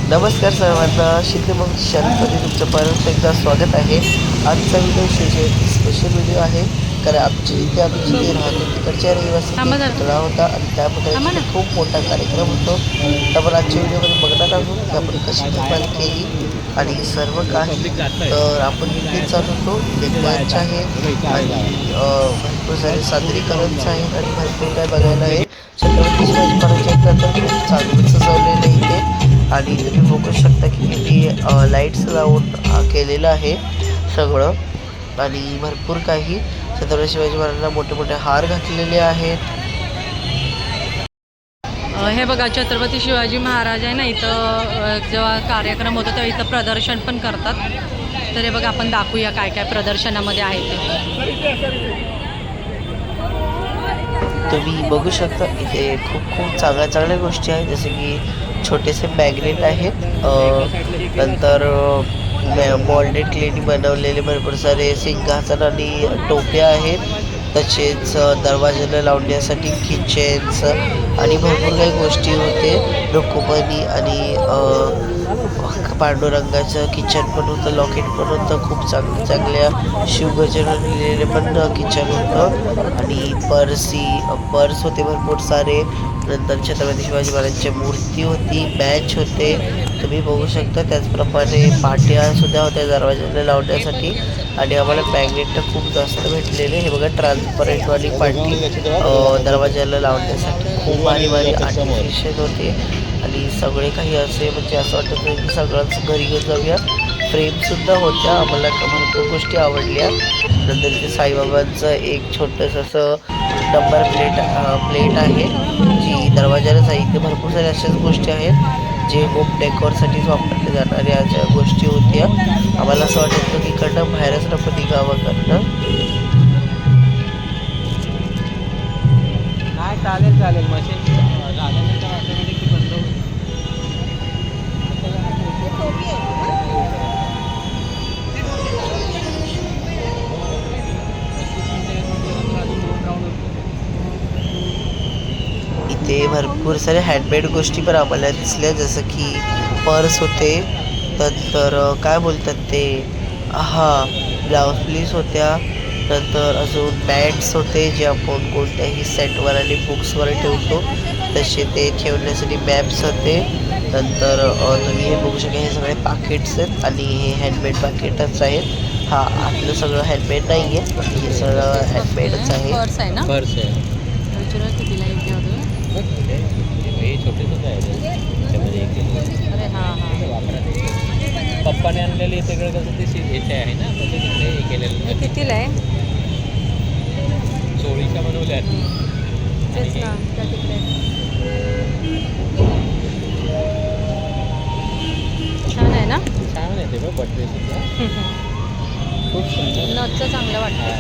नमस्कार सर्वांना, शिंदे मग चॅनलमध्ये तुमचं परत एकदा स्वागत आहे. आजचा व्हिडिओ स्पेशल व्हिडिओ आहे, कारण आम्ही जिथे राहतो तिकडच्या रहिवासी पुतळा होता आणि त्या पुतळ्याचा खूप मोठा कार्यक्रम होतो. तर आपण आजच्या व्हिडिओमध्ये बघणार आहोत की आपण कशी धमाल केली आणि सर्व काही. तर आपण इथे चालू होतो, इथे आहे आणि भरपूर सारे सादरीकरणच आहेत आणि भरपूर काय बघायला आहे. छत्रपती शिवाजी महाराजांच्या तर खूप चांगलं सजवलेलं आहे इथे आणि तुम्ही बघू शकता की किती लाईट्स लावून केलेलं आहे सगळं. आणि भरपूर काही छत्रपती शिवाजी महाराजांना मोठे मोठे हार घातलेले आहेत. हे बघा, छत्रपती शिवाजी महाराज आहे ना, इथं जेव्हा कार्यक्रम होतो तेव्हा इथं प्रदर्शन पण करतात. तर हे बघा, आपण दाखवूया काय काय प्रदर्शनामध्ये आहे ते. तुम्ही बघू शकता इथे खूप खूप चांगल्या गोष्टी आहेत, जसे की छोटेसे मॅग्नेट आहेत, नंतर मॉल्डेड क्लेनी बनवलेले भरपूर सारे सिंहासन आणि टोप्या आहेत. तसेच दरवाजाला लावण्यासाठी किचन्स आणि भरपूर काही गोष्टी होते. रुक्मिणी आणि पांडुरंगाचं किचन पण होतं, लॉकेट पण होतं. खूप चांगल्या शिवगजर लिहिलेले पण किचन होतं आणि पर्स होते भरपूर सारे. नंतर छत्रपती शिवाजी महाराजांची मूर्ती होती, बॅच होते तुम्ही बघू शकता. त्याचप्रमाणे पाट्यासुद्धा होत्या दरवाजाला लावण्यासाठी आणि आम्हाला मॅग्नेट खूप जास्त भेटलेले. हे बघा, ट्रान्सपरंटवाली पाटी दरवाजाला लावण्यासाठी खूप भारी आर्टिफिशियल होते आणि सगळे काही असे म्हणजे असं वाटत नाही की सगळंच घरी घेऊन जाऊया. फ्रेमसुद्धा होत्या, आम्हाला भरपूर गोष्टी आवडल्या. नंतर इथे साईबाबांचं एक छोटंसं असं नंबर प्लेट आहे जी दरवाजालाच आहे. इथे भरपूर साऱ्या अशाच गोष्टी आहेत जे होम डेकोरसाठीच वापरले जाणाऱ्या ज्या गोष्टी होत्या. आम्हाला असं वाटत होतं की इकडनं बाहेरच नको निघावं करणं. नाही, चालेल मशीन झाल्यानंतर ऑटोमॅटिक ती बंद होईल. इथे भरपूर सारे हँडमेड गोष्टी पण आम्हाला दिसल्या, जसं की पर्स होते, नंतर काय बोलतात ते ब्लाउज प्लीज होत्या. नंतर अजून बॅट्स होते जे आपण कोणत्याही सेटवर आणि बुक्सवर ठेवतो तसे ते ठेवण्यासाठी मॅप्स होते. नंतर तुम्ही हे बघू शकता, हे सगळे पाकिट्स आहेत आणि हे हँडमेड पाकिटच आहेत. आतलं सगळं हँडमेड नाही आहे, हे सगळं हँडमेडच आहे. पर्स आहे ना, पर्स आहे. कितीला योग्य होतं? हे छोटेसंच आहे त्याच्यामध्ये अरे हां पप्पाने आणलेली सगळं कसं ते याचे आहे ना, म्हणजे तिकडे हे केलेलं. कितीला आहे? चोळीच्या बनवल्या तेच ना, त्या तिकडे छान आहे ना, छान आहे ते बघ. बटवे सुद्धा खूप सुंदर, नथचं चांगलं वाटतं.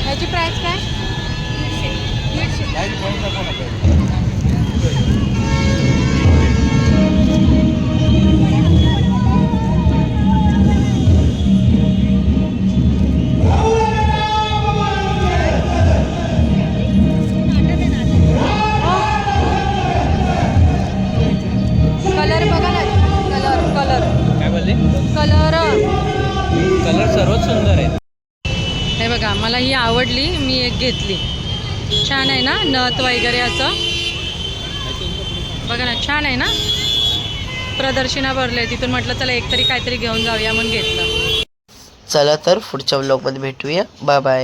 ह्याची प्राईस काय? कलर बघा ना, कलर काय बोलले? कलर सर्वात सुंदर आहे. हे बघा, मला ही आवडली, मी एक घेतली. छान आहे ना, नथ वगैरे असं बघा ना, छान आहे ना. प्रदर्शना भरले तिथून, म्हटलं चला एक तरी काहीतरी घेऊन जाऊया म्हणून घेतलं. चला तर पुढच्या व्लॉगमध्ये भेटूया. Bye bye.